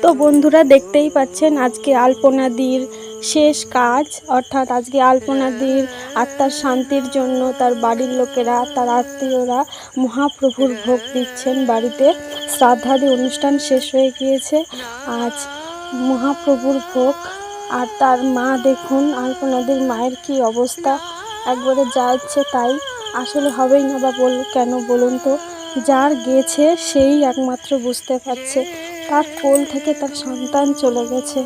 তো বন্ধুরা দেখতেই পাচ্ছেন আজকে আলপনাদির শেষ কাজ, অর্থাৎ আজকে আলপনাদির আত্মার শান্তির জন্য তার বাড়ির লোকেরা, তার আত্মীয়রা মহাপ্রভুর ভোগ দিচ্ছেন বাড়িতে। শ্রাদ্ধাদি অনুষ্ঠান শেষ হয়ে গিয়েছে, আজ মহাপ্রভুর ভোগ। আর তার মা দেখুন, আলপনাদির মায়ের কি অবস্থা, একবারে যা ইচ্ছে তাই। আসলে হবেই না বা কেন বলুন তো, যার গেছে সেই একমাত্র বুঝতে পারছে। তার কোল থেকে তার সন্তান চলে গেছে,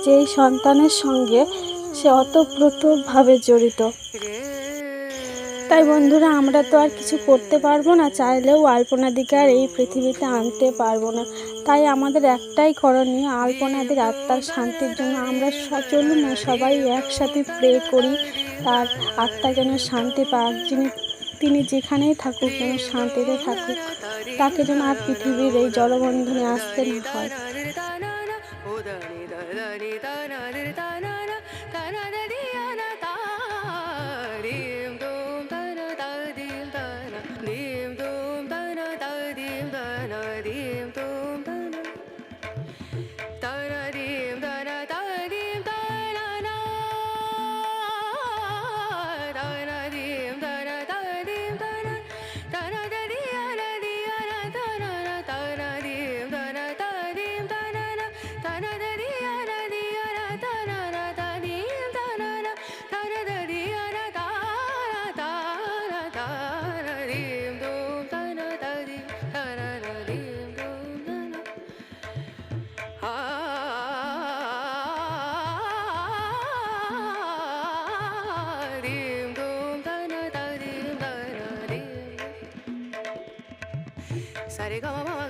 যেই সন্তানের সঙ্গে সে অতপ্রতভাবে জড়িত। তাই বন্ধুরা, আমরা তো আর কিছু করতে পারবো না, চাইলেও আলপনাদিকে আর এই পৃথিবীতে আনতে পারবো না। তাই আমাদের একটাই করণীয়, আলপনাদির আত্মার শান্তির জন্য আমরা চলুন না সবাই একসাথে প্রে করি, তার আত্মা যেন শান্তি পাক। তিনি যেখানেই থাকুক যেন শান্তিতে থাকুক, তাকে যেন আর পৃথিবীর এই জলবন্ধনে আসতে না হয়। Sare gama